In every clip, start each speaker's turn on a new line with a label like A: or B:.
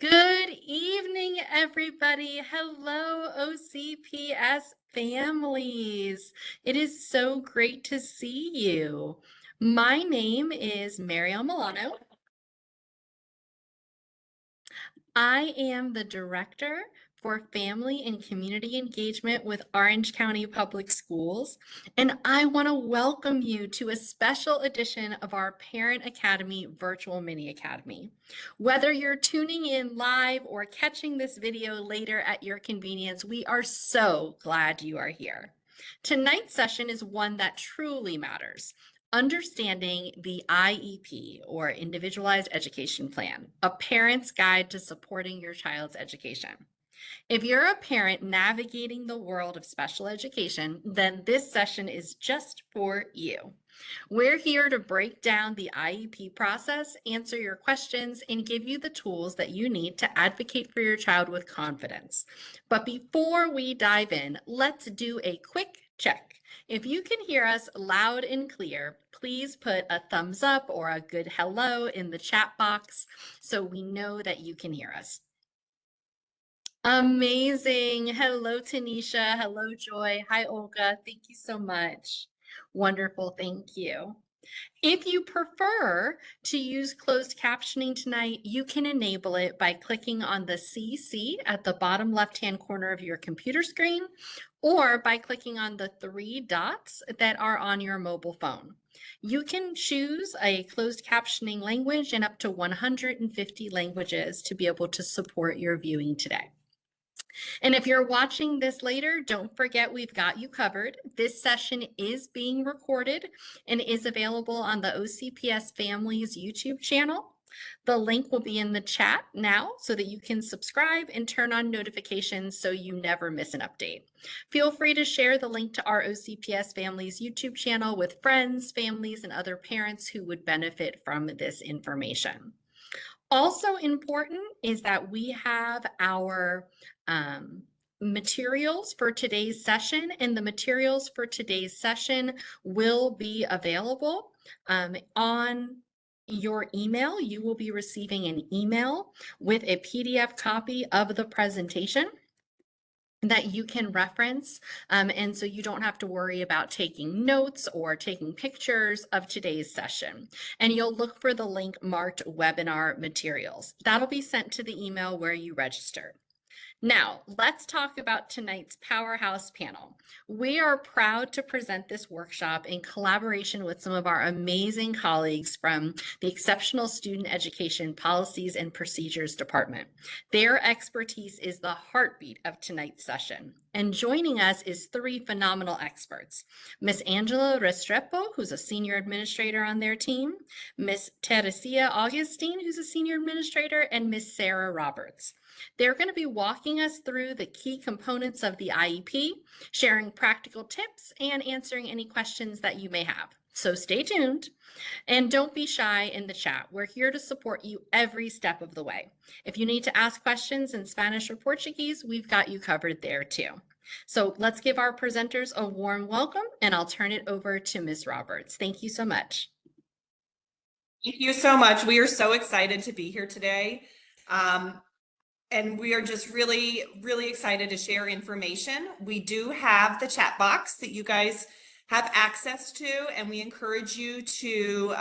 A: Good evening, everybody. Hello, OCPS families. It is so great to see you. My name is Mariel Milano. I am the Director for Family and Community Engagement with Orange County Public Schools, and I want to welcome you to a special edition of our Parent Academy Virtual Mini Academy. Whether you're tuning in live or catching this video later at your convenience, we are so glad you are here. Tonight's session is one that truly matters. Understanding the IEP, or Individualized Education Plan, a parent's guide to supporting your child's education. If you're a parent navigating the world of special education, then this session is just for you. We're here to break down the IEP process, answer your questions, and give you the tools that you need to advocate for your child with confidence. But before we dive in, let's do a quick check. If you can hear us loud and clear, please put a thumbs up or a good hello in the chat box so we know that you can hear us. Amazing. Hello, Tanisha. Hello, Joy. Hi, Olga. Thank you so much. Wonderful. Thank you. If you prefer to use closed captioning tonight, you can enable it by clicking on the CC at the bottom left-hand corner of your computer screen, or by clicking on the three dots that are on your mobile phone. You can choose a closed captioning language in up to 150 languages to be able to support your viewing today. And if you're watching this later, don't forget we've got you covered. This session is being recorded and is available on the OCPS Families YouTube channel. The link will be in the chat now so that you can subscribe and turn on notifications so you never miss an update. Feel free to share the link to our OCPS Families YouTube channel with friends, families, and other parents who would benefit from this information. Also important is that we have our materials for today's session, and the materials for today's session will be available on your email. You will be receiving an email with a PDF copy of the presentation that you can reference. And so you don't have to worry about taking notes or taking pictures of today's session. And you'll look for the link marked webinar materials. That'll be sent to the email where you registered. Now, let's talk about tonight's Powerhouse panel. We are proud to present this workshop in collaboration with some of our amazing colleagues from the Exceptional Student Education Policies and Procedures Department. Their expertise is the heartbeat of tonight's session. And joining us is three phenomenal experts. Ms. Angela Restrepo, who's a senior administrator on their team, Ms. Teresia Augustine, who's a senior administrator, and Ms. Sarah Roberts. They're going to be walking us through the key components of the IEP, sharing practical tips, and answering any questions that you may have. So stay tuned and don't be shy in the chat. We're here to support you every step of the way. If you need to ask questions in Spanish or Portuguese, we've got you covered there too. So let's give our presenters a warm welcome, and I'll turn it over to Ms. Roberts. Thank you so much.
B: Thank you so much. We are so excited to be here today. And we are just really, really excited to share information. We do have the chat box that you guys have access to, and we encourage you to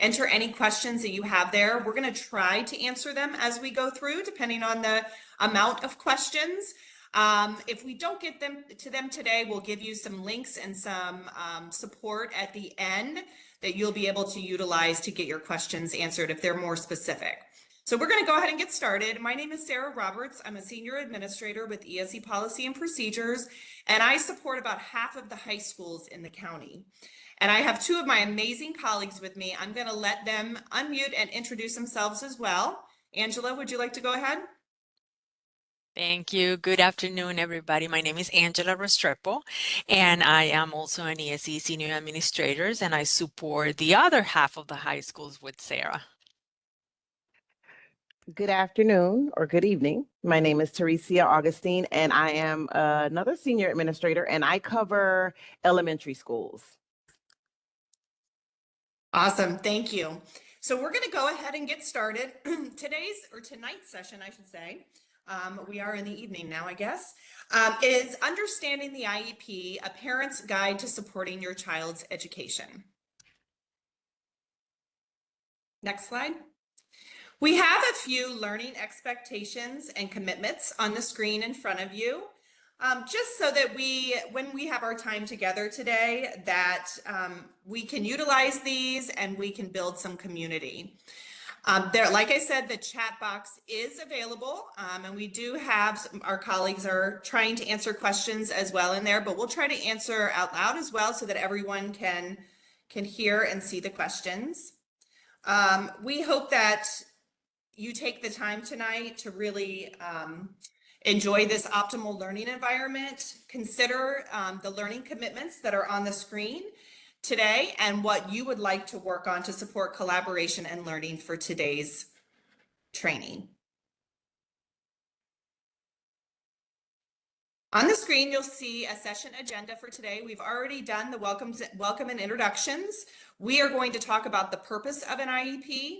B: enter any questions that you have there. We're going to try to answer them as we go through, depending on the amount of questions. If we don't get to them today, we'll give you some links and some support at the end that you'll be able to utilize to get your questions answered if they're more specific. So we're going to go ahead and get started. My name is Sarah Roberts. I'm a senior administrator with ESE Policy and Procedures, and I support about half of the high schools in the county. And I have two of my amazing colleagues with me. I'm going to let them unmute and introduce themselves as well. Angela, would you like to go ahead?
C: Thank you. Good afternoon, everybody. My name is Angela Restrepo, and I am also an ESE Senior Administrator, and I support the other half of the high schools with Sarah.
D: Good afternoon or good evening. My name is Teresia Augustine, and I am another senior administrator, and I cover elementary schools.
B: Awesome. Thank you. So we're going to go ahead and get started. Tonight's session, I should say, we are in the evening now, I guess, is Understanding the IEP, a Parent's Guide to Supporting Your Child's Education. Next slide. We have a few learning expectations and commitments on the screen in front of you, just so that when we have our time together today, that we can utilize these and we can build some community. Like I said, the chat box is available, and we do have our colleagues are trying to answer questions as well in there, but we'll try to answer out loud as well so that everyone can hear and see the questions. We hope that you take the time tonight to really enjoy this optimal learning environment. Consider the learning commitments that are on the screen today and what you would like to work on to support collaboration and learning for today's training. On the screen, you'll see a session agenda for today. We've already done the welcome and introductions. We are going to talk about the purpose of an IEP.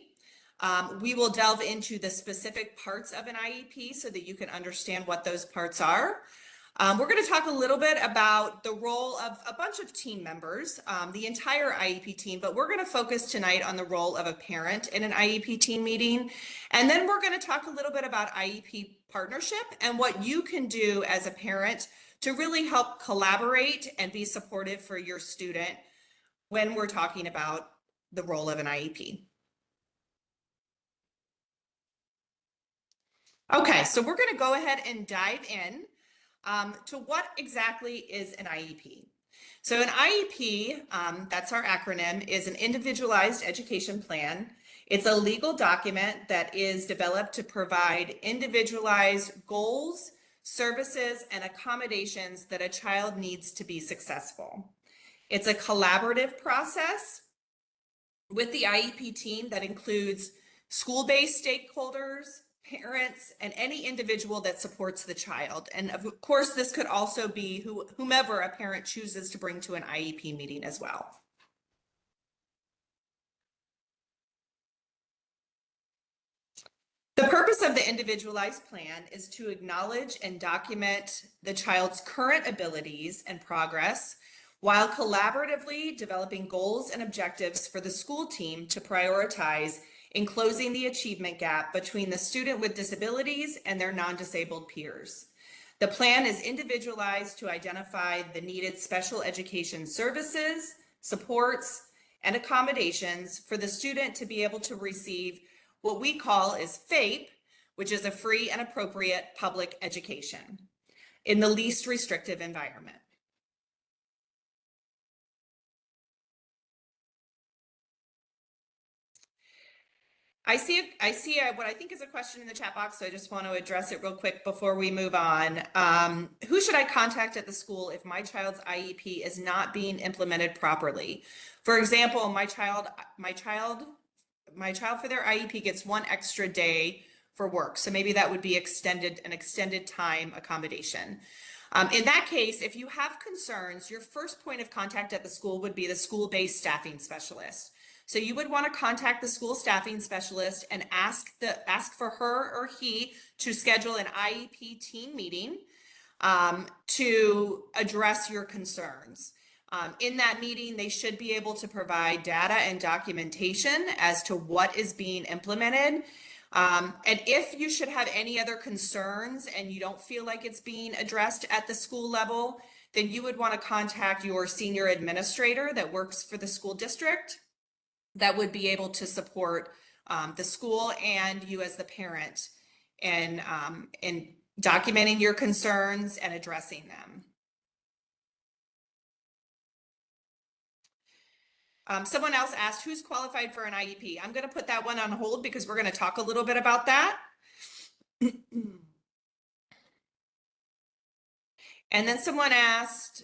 B: We will delve into the specific parts of an IEP so that you can understand what those parts are. We're going to talk a little bit about the role of a bunch of team members, the entire IEP team, but we're going to focus tonight on the role of a parent in an IEP team meeting. And then we're going to talk a little bit about IEP partnership and what you can do as a parent to really help collaborate and be supportive for your student when we're talking about the role of an IEP. Okay, so we're going to go ahead and dive in to what exactly is an IEP. So an IEP, that's our acronym, is an Individualized Education Plan. It's a legal document that is developed to provide individualized goals, services, and accommodations that a child needs to be successful. It's a collaborative process with the IEP team that includes school-based stakeholders, parents, and any individual that supports the child. And of course, this could also be whomever a parent chooses to bring to an IEP meeting as well. The purpose of the individualized plan is to acknowledge and document the child's current abilities and progress while collaboratively developing goals and objectives for the school team to prioritize in closing the achievement gap between the student with disabilities and their non-disabled peers. The plan is individualized to identify the needed special education services, supports, and accommodations for the student to be able to receive what we call is FAPE, which is a free and appropriate public education in the least restrictive environment. I see what I think is a question in the chat box, so I just want to address it real quick before we move on. Who should I contact at the school if my child's IEP is not being implemented properly? For example, my child for their IEP gets one extra day for work, so maybe that would be an extended time accommodation. In that case, if you have concerns, your first point of contact at the school would be the school-based staffing specialist. So you would want to contact the school staffing specialist and ask for her or he to schedule an IEP team meeting to address your concerns. In that meeting, they should be able to provide data and documentation as to what is being implemented. And if you should have any other concerns and you don't feel like it's being addressed at the school level, then you would want to contact your senior administrator that works for the school district that would be able to support the school and you as the parent in documenting your concerns and addressing them. Someone else asked, who's qualified for an IEP? I'm going to put that one on hold because we're going to talk a little bit about that. And then someone asked,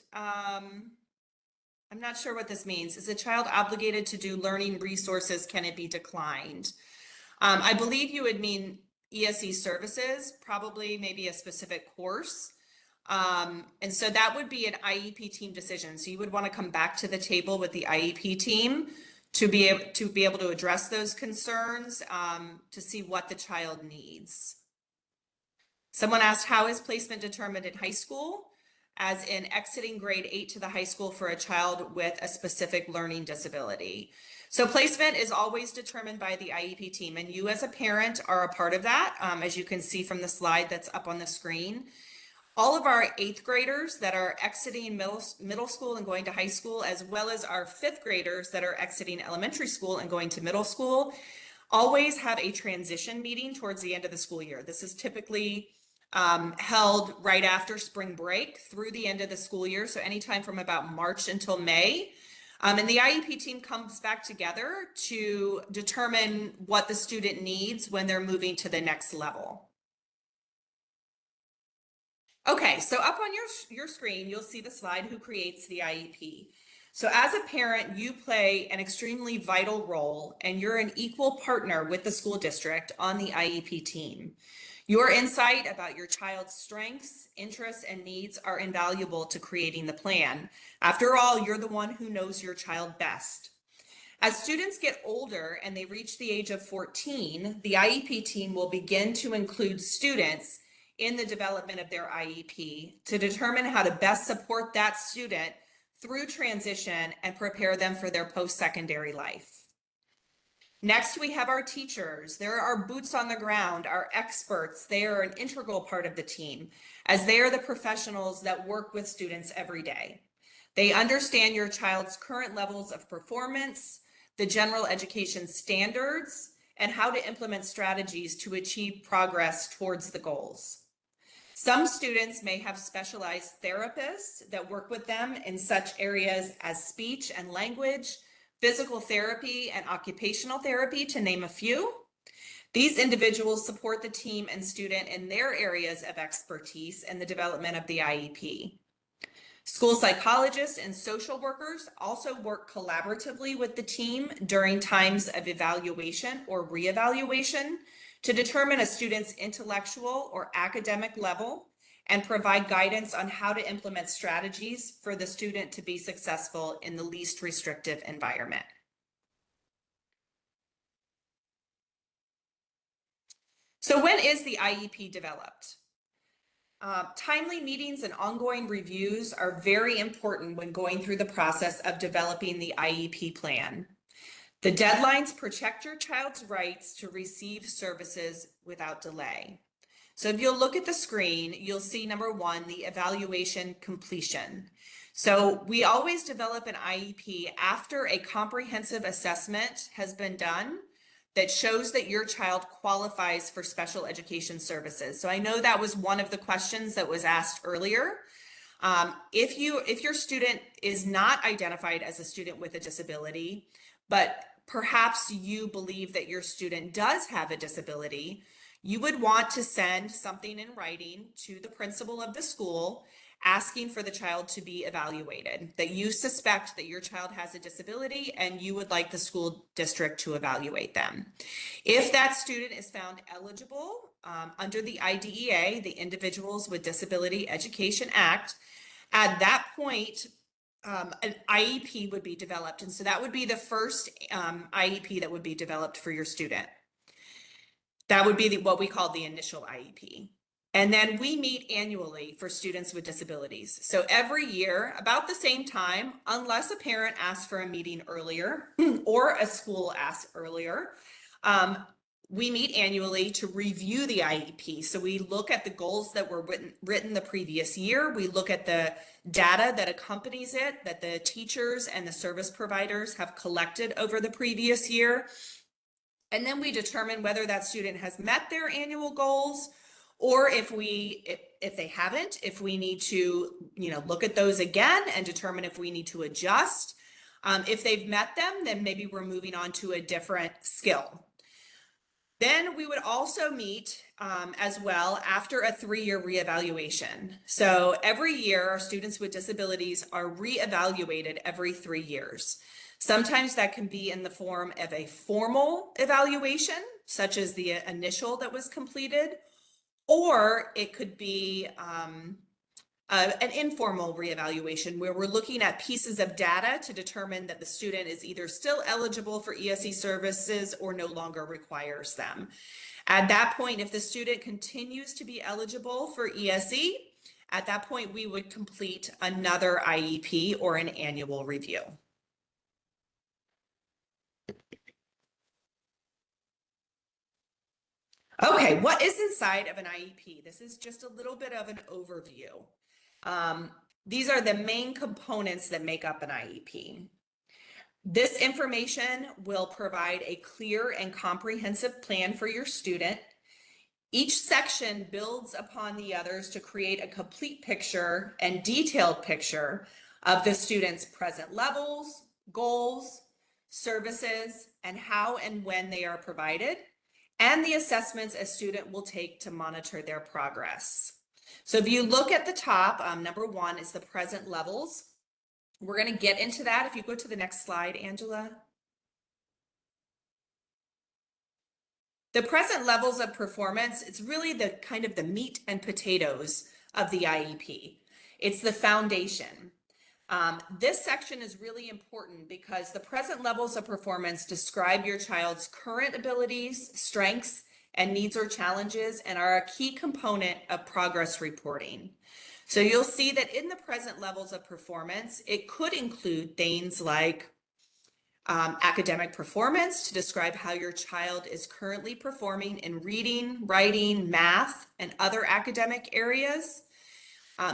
B: I'm not sure what this means. Is a child obligated to do learning resources? Can it be declined? I believe you would mean ESE services, probably maybe a specific course. And so that would be an IEP team decision. So you would want to come back to the table with the IEP team to be able to address those concerns, to see what the child needs. Someone asked, how is placement determined in high school? As in exiting grade 8 to the high school for a child with a specific learning disability. So placement is always determined by the IEP team, and you as a parent are a part of that, as you can see from the slide that's up on the screen. All of our 8th graders that are exiting middle school and going to high school, as well as our 5th graders that are exiting elementary school and going to middle school, always have a transition meeting towards the end of the school year. This is typically held right after spring break through the end of the school year. So anytime from about March until May. And the IEP team comes back together to determine what the student needs when they're moving to the next level. Okay, so up on your screen, you'll see the slide, who creates the IEP. So as a parent, you play an extremely vital role, and you're an equal partner with the school district on the IEP team. Your insight about your child's strengths, interests, and needs are invaluable to creating the plan. After all, you're the one who knows your child best. As students get older and they reach the age of 14, the IEP team will begin to include students in the development of their IEP to determine how to best support that student through transition and prepare them for their post-secondary life. Next, we have our teachers. They're our boots on the ground, our experts. They are an integral part of the team, as they are the professionals that work with students every day. They understand your child's current levels of performance, the general education standards, and how to implement strategies to achieve progress towards the goals. Some students may have specialized therapists that work with them in such areas as speech and language, physical therapy, and occupational therapy, to name a few. These individuals support the team and student in their areas of expertise in the development of the IEP. School psychologists and social workers also work collaboratively with the team during times of evaluation or reevaluation to determine a student's intellectual or academic level and provide guidance on how to implement strategies for the student to be successful in the least restrictive environment. So when is the IEP developed? Timely meetings and ongoing reviews are very important when going through the process of developing the IEP plan. The deadlines protect your child's rights to receive services without delay. So if you'll look at the screen, you'll see number 1, the evaluation completion. So we always develop an IEP after a comprehensive assessment has been done that shows that your child qualifies for special education services. So I know that was one of the questions that was asked earlier. If your student is not identified as a student with a disability, but perhaps you believe that your student does have a disability, you would want to send something in writing to the principal of the school asking for the child to be evaluated, that you suspect that your child has a disability and you would like the school district to evaluate them. If that student is found eligible under the IDEA, the Individuals with Disability Education Act, at that point, an IEP would be developed. And so that would be the first IEP that would be developed for your student. That would be what we call the initial IEP. And then we meet annually for students with disabilities. So every year, about the same time, unless a parent asks for a meeting earlier or a school asks earlier, we meet annually to review the IEP. So we look at the goals that were written the previous year. We look at the data that accompanies it, that the teachers and the service providers have collected over the previous year. And then we determine whether that student has met their annual goals, or if they haven't, if we need to, look at those again and determine if we need to adjust. If they've met them, then maybe we're moving on to a different skill. Then we would also meet as well after a 3-year reevaluation. So every year, our students with disabilities are reevaluated every 3 years. Sometimes that can be in the form of a formal evaluation, such as the initial that was completed, or it could be an informal reevaluation where we're looking at pieces of data to determine that the student is either still eligible for ESE services or no longer requires them. At that point, if the student continues to be eligible for ESE, at that point, we would complete another IEP or an annual review. Okay, what is inside of an IEP? This is just a little bit of an overview. These are the main components that make up an IEP. This information will provide a clear and comprehensive plan for your student. Each section builds upon the others to create a complete picture and detailed picture of the student's present levels, goals, services, and how and when they are provided, and the assessments a student will take to monitor their progress. So if you look at the top, number one is the present levels. We're going to get into that. If you go to the next slide, Angela. The present levels of performance, it's really the kind of the meat and potatoes of the IEP. It's the foundation. This section is really important because the present levels of performance describe your child's current abilities, strengths, and needs or challenges, and are a key component of progress reporting. So you'll see that in the present levels of performance, it could include things like academic performance to describe how your child is currently performing in reading, writing, math, and other academic areas.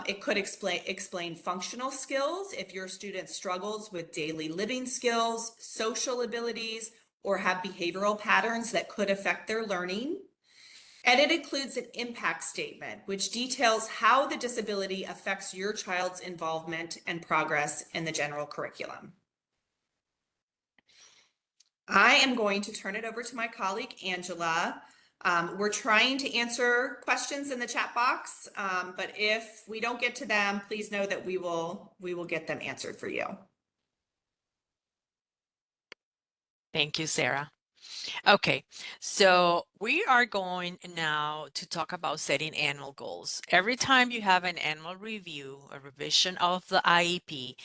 B: It could explain functional skills if your student struggles with daily living skills, social abilities, or have behavioral patterns that could affect their learning. And it includes an impact statement, which details how the disability affects your child's involvement and progress in the general curriculum. I am going to turn it over to my colleague, Angela. We're trying to answer questions in the chat box, but if we don't get to them, please know that we will get them answered for you.
C: Thank you, Sarah. Okay, so we are going now to talk about setting annual goals. Every time you have an annual review, a revision of the IEP,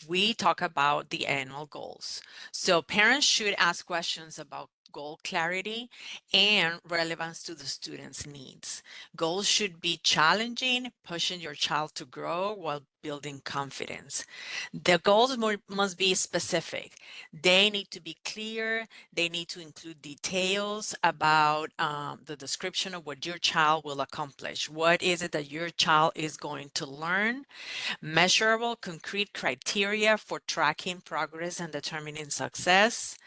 C: we talk about the annual goals. So parents should ask questions about goal clarity and relevance to the student's needs. Goals should be challenging, pushing your child to grow while building confidence. The goals must be specific. They need to be clear. They need to include details about the description of what your child will accomplish. What is it that your child is going to learn? Measurable, concrete criteria for tracking progress and determining success.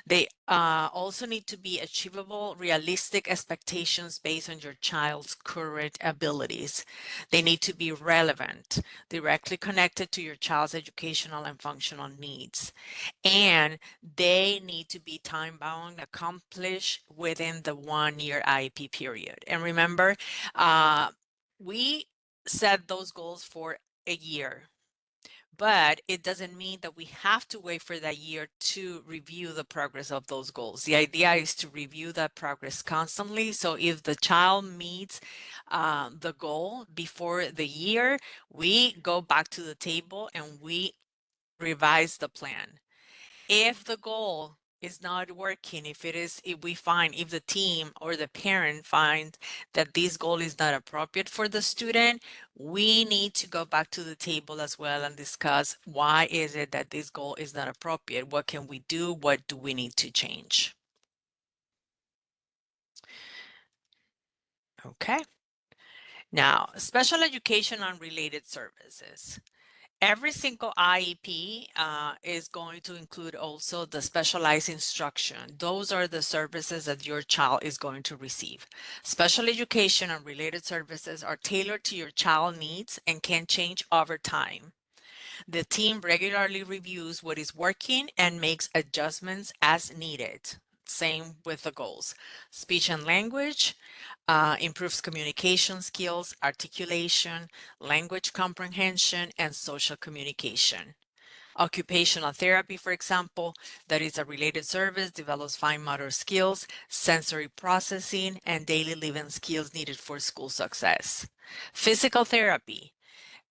C: They also need to be achievable, realistic expectations based on your child's current abilities. They need to be relevant, directly connected to your child's educational and functional needs. And they need to be time-bound, accomplished within the 1-year IEP period. And remember, we set those goals for a year. But it doesn't mean that we have to wait for that year to review the progress of those goals. The idea is to review that progress constantly. So if the child meets the goal before the year, we go back to the table and we revise the plan. If the goal is not working, if the team or the parent finds that this goal is not appropriate for the student, we need to go back to the table as well and discuss why is it that this goal is not appropriate? What can we do? What do we need to change? Okay. Now, special education and related services. Every single IEP is going to include also the specialized instruction. Those are the services that your child is going to receive. Special education and related services are tailored to your child needs and can change over time. The team regularly reviews what is working and makes adjustments as needed. Same with the goals. Speech and language improves communication skills, articulation, language comprehension, and social communication. Occupational therapy, for example, that is a related service, develops fine motor skills, sensory processing, and daily living skills needed for school success. Physical therapy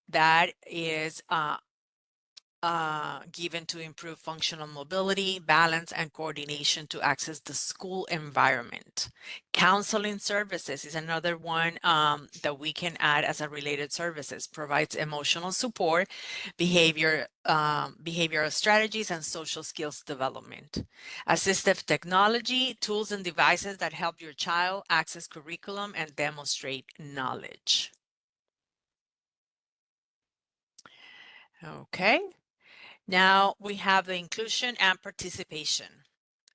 C: that is given to improve functional mobility, balance, and coordination to access the school environment. Counseling services is another one that we can add as a related services. Provides emotional support, behavioral strategies, and social skills development. Assistive technology, tools and devices that help your child access curriculum and demonstrate knowledge. Okay. Now we have the inclusion and participation.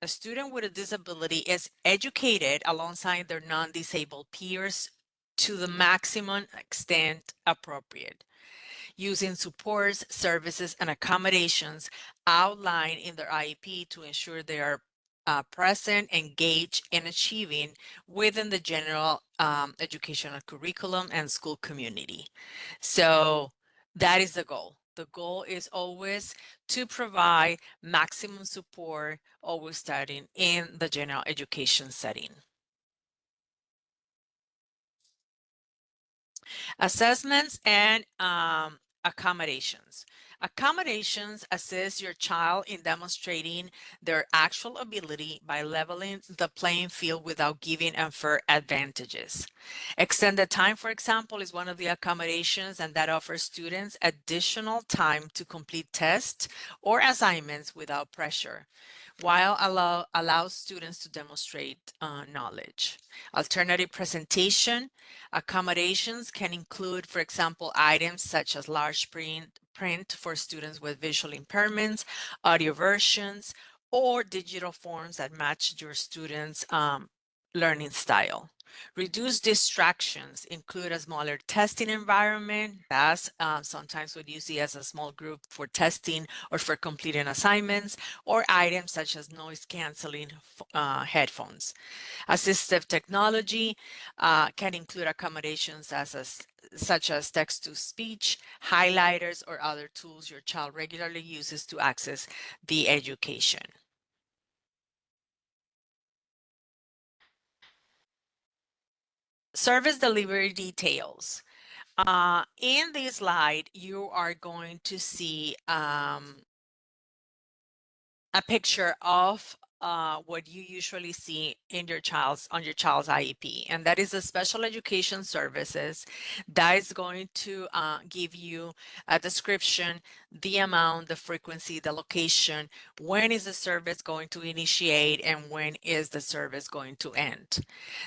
C: A student with a disability is educated alongside their non-disabled peers to the maximum extent appropriate, using supports, services, and accommodations outlined in their IEP to ensure they are present, engaged, and achieving within the general educational curriculum and school community. So that is the goal. The goal is always to provide maximum support, always starting in the general education setting. Assessments and accommodations. Accommodations assist your child in demonstrating their actual ability by leveling the playing field without giving unfair advantages. Extended time, for example, is one of the accommodations, and that offers students additional time to complete tests or assignments without pressure, while allows students to demonstrate knowledge. Alternative presentation accommodations can include, for example, items such as large print for students with visual impairments, audio versions, or digital forms that match your students' learning style. Reduce distractions include a smaller testing environment. That's sometimes what you see as a small group for testing or for completing assignments, or items such as noise canceling headphones. Assistive technology can include accommodations such as text-to-speech, highlighters, or other tools your child regularly uses to access the education. Service delivery details. In this slide, you are going to see a picture of what you usually see in on your child's IEP, and that is the special education services. That is going to give you a description, the amount, the frequency, the location, when is the service going to initiate, and when is the service going to end.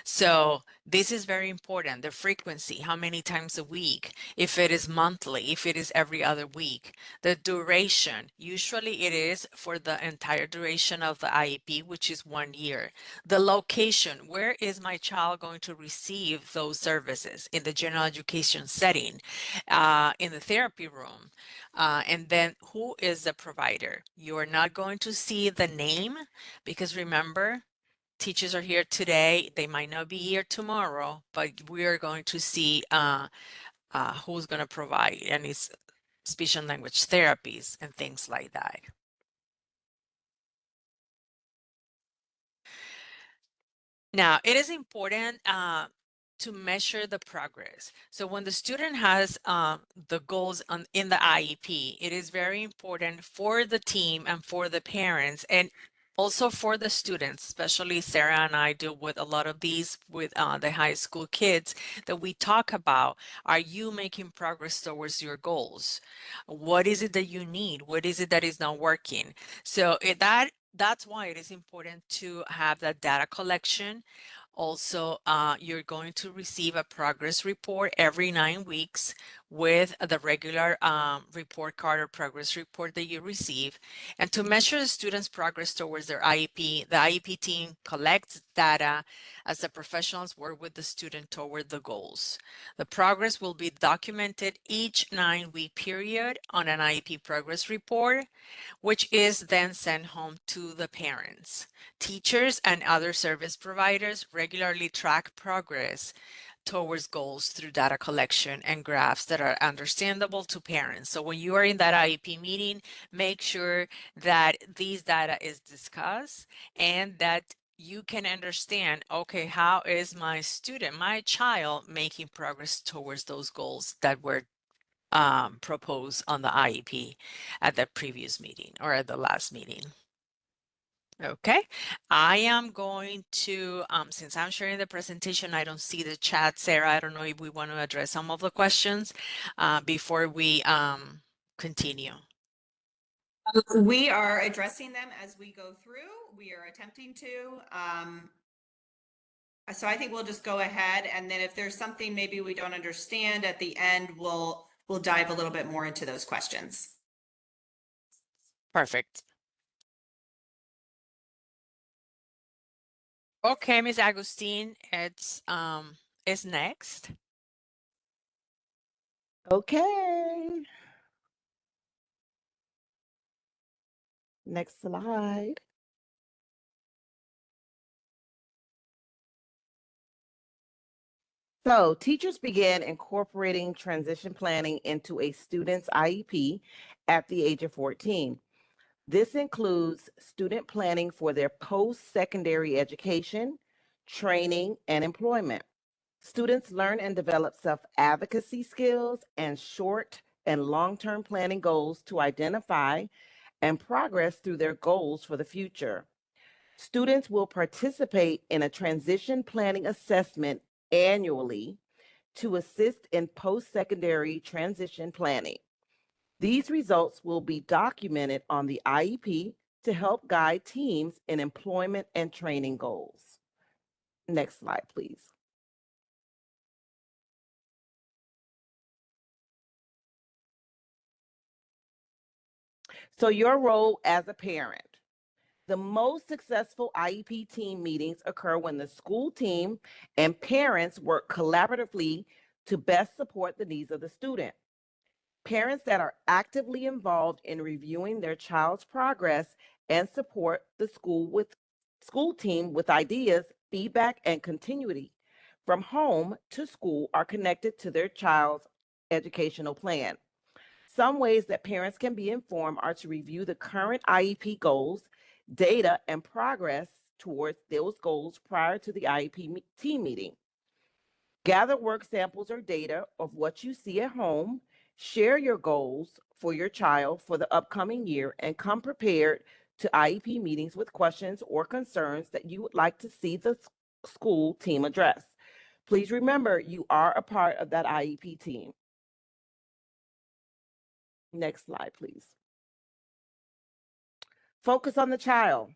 C: So this is very important, the frequency, how many times a week, if it is monthly, if it is every other week. The duration, usually it is for the entire duration of the IEP, which is 1 year. The location, where is my child going to receive those services? In the general education setting, in the therapy room, and then who is the provider? You are not going to see the name, because remember, teachers are here today, they might not be here tomorrow, but we are going to see who's going to provide, and it's speech and language therapies and things like that. Now, it is important to measure the progress. So when the student has the goals in the IEP, it is very important for the team and for the parents, and also for the students, especially Sarah and I deal with a lot of these with the high school kids, that we talk about, are you making progress towards your goals? What is it that you need? What is it that is not working? So that's why it is important to have that data collection. Also, you're going to receive a progress report every 9 weeks with the regular report card or progress report that you receive. And to measure the students' progress towards their IEP, the IEP team collects data as the professionals work with the student toward the goals. The progress will be documented each 9-week period on an IEP progress report, which is then sent home to the parents. Teachers and other service providers regularly track progress towards goals through data collection and graphs that are understandable to parents. So when you are in that IEP meeting, make sure that these data is discussed and that you can understand, okay, how is my student, my child making progress towards those goals that were proposed on the IEP at the previous meeting or at the last meeting. Okay, I am going to, since I'm sharing the presentation, I don't see the chat, Sarah. I don't know if we want to address some of the questions before we continue.
B: We are addressing them as we go through. We are attempting to. So I think we'll just go ahead, and then if there's something maybe we don't understand at the end, we'll dive a little bit more into those questions.
C: Perfect. Okay, Ms. Agustin, it's next.
D: Okay. Next slide. So teachers began incorporating transition planning into a student's IEP at the age of 14. This includes student planning for their post-secondary education, training, and employment. Students learn and develop self-advocacy skills and short and long-term planning goals to identify and progress through their goals for the future. Students will participate in a transition planning assessment annually to assist in post-secondary transition planning. These results will be documented on the IEP to help guide teams in employment and training goals. Next slide, please. So your role as a parent. The most successful IEP team meetings occur when the school team and parents work collaboratively to best support the needs of the student. Parents that are actively involved in reviewing their child's progress and support the school team with ideas, feedback, and continuity from home to school are connected to their child's educational plan. Some ways that parents can be informed are to review the current IEP goals, data, and progress towards those goals prior to the IEP team meeting. Gather work samples or data of what you see at home, share your goals for your child for the upcoming year, and come prepared to IEP meetings with questions or concerns that you would like to see the school team address. Please remember, you are a part of that IEP team. Next slide, please. Focus on the child.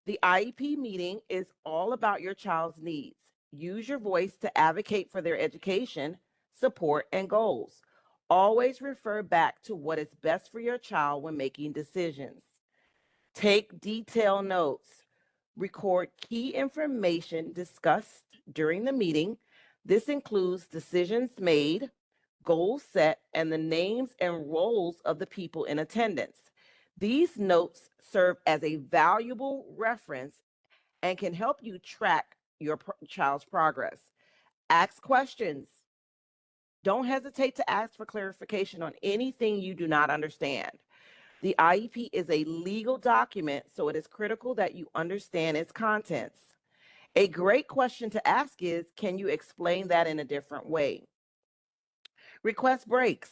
D: The IEP meeting is all about your child's needs. Use your voice to advocate for their education, support, and goals. Always refer back to what is best for your child when making decisions. Take detailed notes. Record key information discussed during the meeting. This includes decisions made, goals set, and the names and roles of the people in attendance. These notes serve as a valuable reference and can help you track your child's progress. Ask questions. Don't hesitate to ask for clarification on anything you do not understand. The IEP is a legal document, so it is critical that you understand its contents. A great question to ask is, can you explain that in a different way? Request breaks.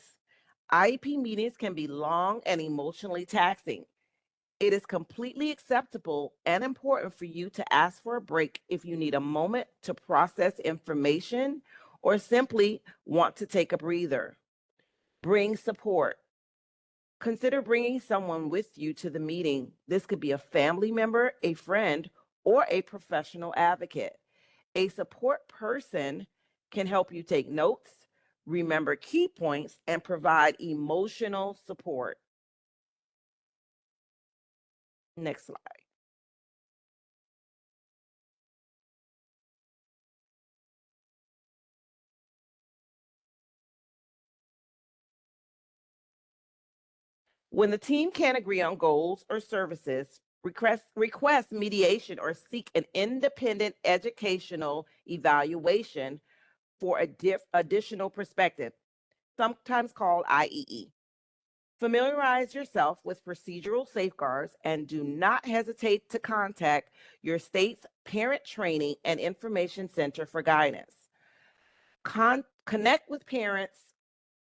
D: IEP meetings can be long and emotionally taxing. It is completely acceptable and important for you to ask for a break if you need a moment to process information or simply want to take a breather. Bring support. Consider bringing someone with you to the meeting. This could be a family member, a friend, or a professional advocate. A support person can help you take notes, remember key points, and provide emotional support. Next slide. When the team can't agree on goals or services, request mediation or seek an independent educational evaluation for additional perspective, sometimes called IEE. Familiarize yourself with procedural safeguards and do not hesitate to contact your state's Parent Training and Information Center for guidance. Connect with parents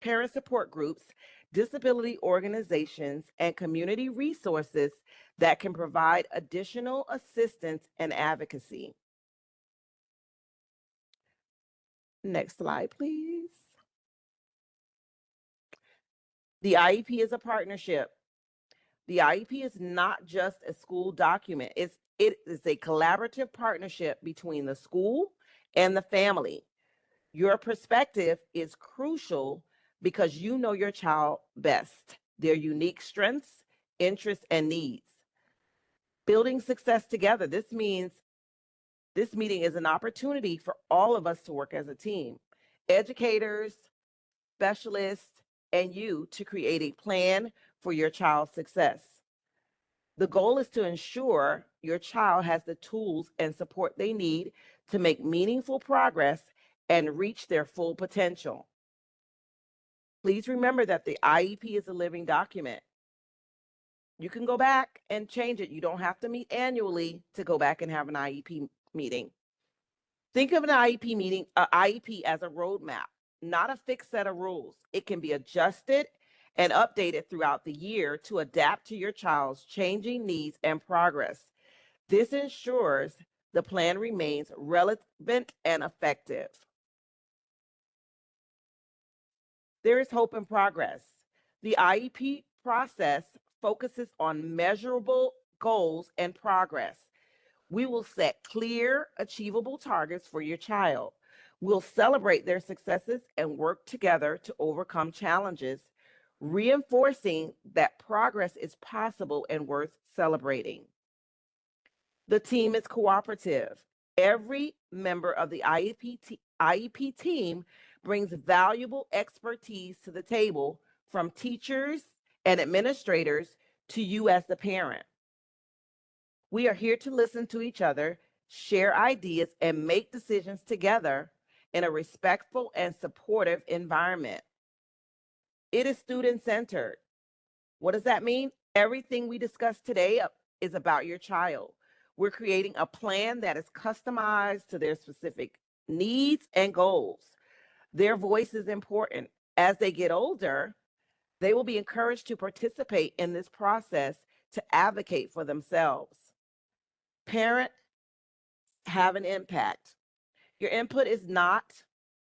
D: parent support groups, disability organizations, and community resources that can provide additional assistance and advocacy. Next slide, please. The IEP is a partnership. The IEP is not just a school document. It is a collaborative partnership between the school and the family. Your perspective is crucial because you know your child best, their unique strengths, interests, and needs. Building success together. This means this meeting is an opportunity for all of us to work as a team, educators, specialists, and you to create a plan for your child's success. The goal is to ensure your child has the tools and support they need to make meaningful progress and reach their full potential. Please remember that the IEP is a living document. You can go back and change it. You don't have to meet annually to go back and have an IEP meeting. Think of an IEP as a roadmap, not a fixed set of rules. It can be adjusted and updated throughout the year to adapt to your child's changing needs and progress. This ensures the plan remains relevant and effective. There is hope and progress. The IEP process focuses on measurable goals and progress. We will set clear, achievable targets for your child. We'll celebrate their successes and work together to overcome challenges, reinforcing that progress is possible and worth celebrating. The team is cooperative. Every member of the IEP team brings valuable expertise to the table, from teachers and administrators to you as the parent. We are here to listen to each other, share ideas, and make decisions together in a respectful and supportive environment. It is student-centered. What does that mean? Everything we discussed today is about your child. We're creating a plan that is customized to their specific needs and goals. Their voice is important. As they get older, they will be encouraged to participate in this process to advocate for themselves. Parents have an impact. Your input is not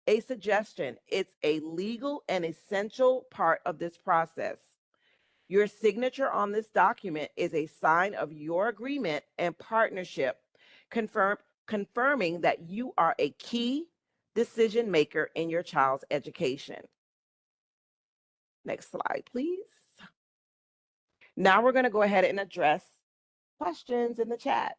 D: a suggestion. It's a legal and essential part of this process. Your signature on this document is a sign of your agreement and partnership, confirming that you are a key decision maker in your child's education. Next slide, please. Now we're going to go ahead and address questions in the chat.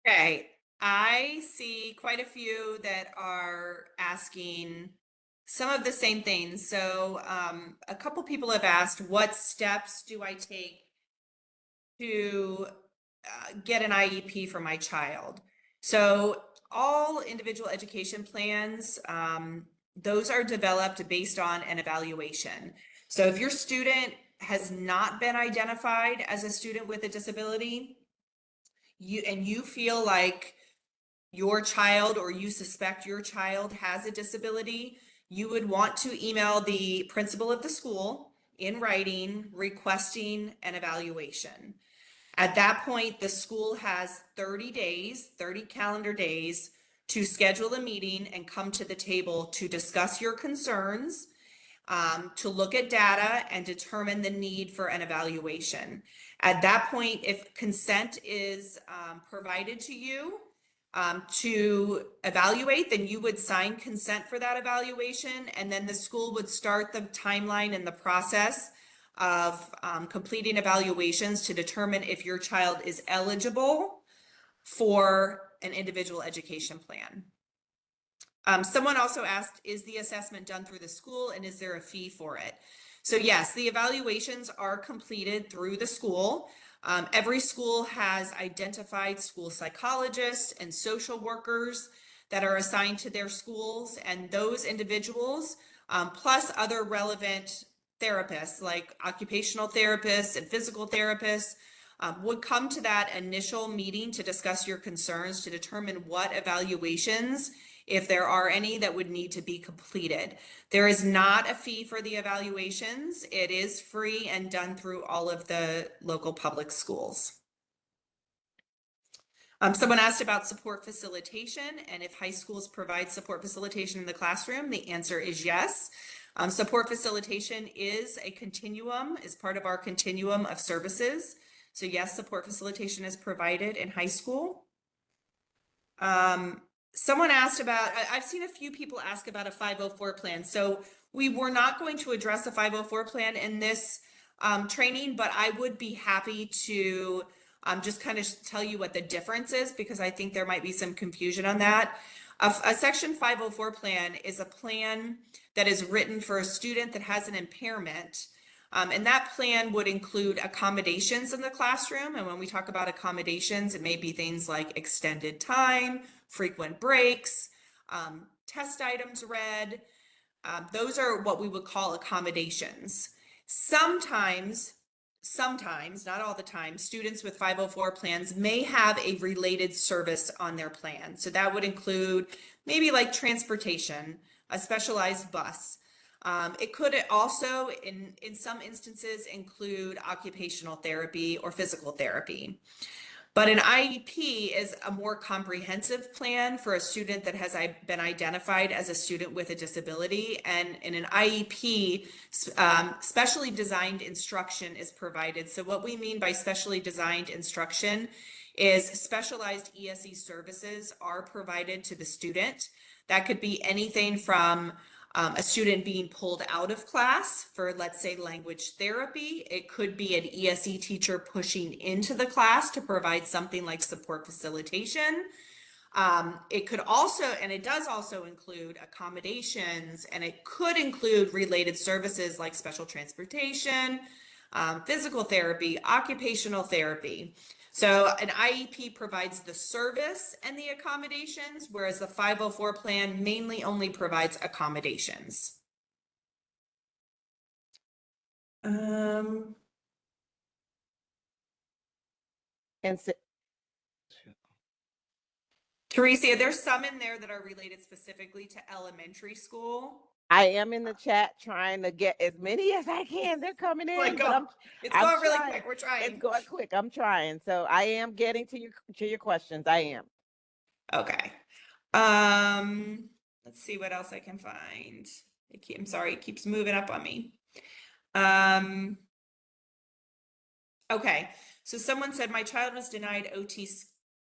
B: Okay, I see quite a few that are asking some of the same things. So a couple people have asked, what steps do I take to get an IEP for my child? So all individual education plans, those are developed based on an evaluation. So if your student has not been identified as a student with a disability, you feel like your child, or you suspect your child has a disability, you would want to email the principal of the school in writing requesting an evaluation. At that point, the school has 30 days, 30 calendar days to schedule a meeting and come to the table to discuss your concerns, to look at data and determine the need for an evaluation. At that point, if consent is provided to you to evaluate, then you would sign consent for that evaluation, and then the school would start the timeline and the process of completing evaluations to determine if your child is eligible for an individual education plan. Someone also asked, is the assessment done through the school and is there a fee for it? So yes, the evaluations are completed through the school. Every school has identified school psychologists and social workers that are assigned to their schools, and those individuals, plus other relevant therapists like occupational therapists and physical therapists, would come to that initial meeting to discuss your concerns, to determine what evaluations, if there are any, that would need to be completed. There is not a fee for the evaluations. It is free and done through all of the local public schools. Someone asked about support facilitation and if high schools provide support facilitation in the classroom. The answer is yes. Support facilitation is a continuum, is part of our continuum of services. So yes, support facilitation is provided in high school. Someone asked about, I've seen a few people ask about a 504 plan. So we were not going to address a 504 plan in this training, but I would be happy to just kind of tell you what the difference is, because I think there might be some confusion on that. A Section 504 plan is a plan that is written for a student that has an impairment. And that plan would include accommodations in the classroom. And when we talk about accommodations, it may be things like extended time, frequent breaks, test items read. Those are what we would call accommodations. Sometimes, not all the time, students with 504 plans may have a related service on their plan. So that would include maybe like transportation, a specialized bus. It could also, in some instances, include occupational therapy or physical therapy. But an IEP is a more comprehensive plan for a student that has been identified as a student with a disability. And in an IEP, specially designed instruction is provided. So what we mean by specially designed instruction is specialized ESE services are provided to the student. That could be anything from a student being pulled out of class for, let's say, language therapy. It could be an ESE teacher pushing into the class to provide something like support facilitation. It could also, and it does also include accommodations, and it could include related services like special transportation, physical therapy, occupational therapy. So an IEP provides the service and the accommodations, whereas the 504 plan mainly only provides accommodations.
D: And
B: Teresa, there's some in there that are related specifically to elementary school.
D: I am in the chat trying to get as many as I can. They're coming in, but
B: It's
D: I'm
B: going really
D: trying.
B: quick. We're trying.
D: It's going quick. I'm trying. So I am getting to your questions. I am.
B: Okay. Let's see what else I can find. I'm sorry, it keeps moving up on me. Okay, so someone said my child was denied OT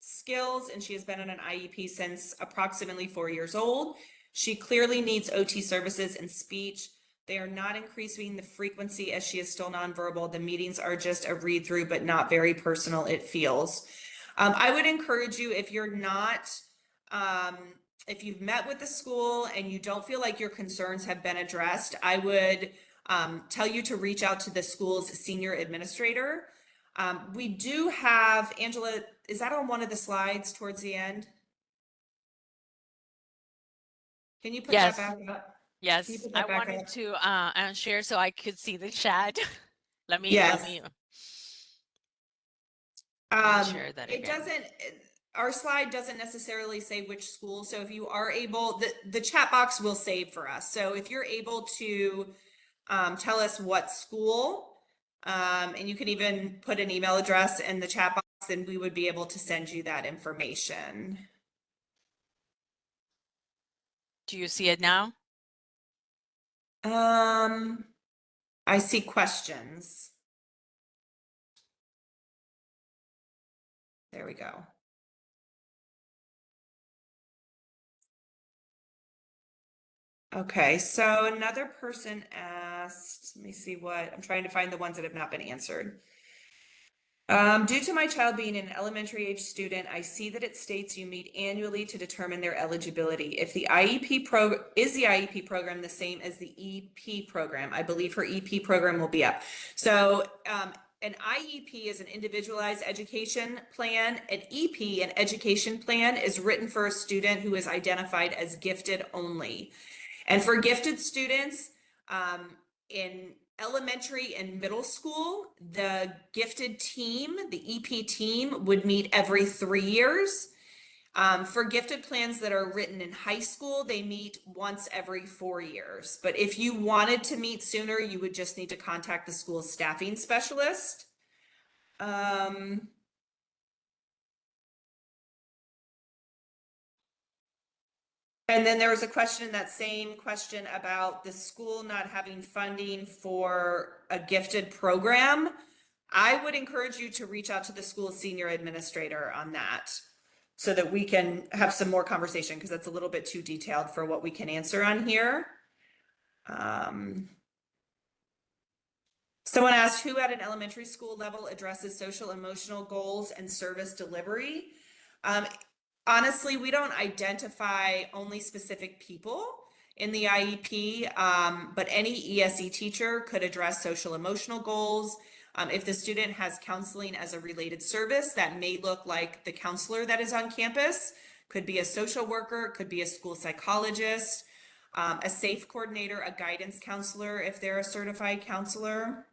B: skills and she has been on an IEP since approximately 4 years old. She clearly needs OT services and speech. They are not increasing the frequency as she is still nonverbal. The meetings are just a read through, but not very personal, it feels. I would encourage you, if you're not, if you've met with the school and you don't feel like your concerns have been addressed, I would tell you to reach out to the school's senior administrator. We do have, Angela, is that on one of the slides towards the end? Can you put that back up?
C: Yes, I wanted to share so I could see the chat. Let me
B: Yes.
C: share that
B: It
C: again.
B: doesn't, our slide doesn't necessarily say which school. So if you are able, the chat box will save for us. So if you're able to tell us what school, and you can even put an email address in the chat box, then we would be able to send you that information.
C: Do you see it now?
B: I see questions. There we go. Okay, so another person asked, let me see what, I'm trying to find the ones that have not been answered. Due to my child being an elementary age student, I see that it states you meet annually to determine their eligibility. If the IEP is the IEP program the same as the EP program? I believe her EP program will be up. So an IEP is an individualized education plan. An EP, an education plan, is written for a student who is identified as gifted only. And for gifted students, in Elementary and middle school, the gifted team, the EP team, would meet every 3 years. For gifted plans that are written in high school, they meet once every 4 years. But if you wanted to meet sooner, you would just need to contact the school's staffing specialist. And then there was a question in that same question about the school not having funding for a gifted program. I would encourage you to reach out to the school senior administrator on that so that we can have some more conversation, because that's a little bit too detailed for what we can answer on here. Someone asked, who at an elementary school level addresses social emotional goals and service delivery? Honestly, we don't identify only specific people in the IEP, but any ESE teacher could address social emotional goals. If the student has counseling as a related service, that may look like the counselor that is on campus, could be a social worker, could be a school psychologist, a SAFE coordinator, a guidance counselor if they're a certified counselor.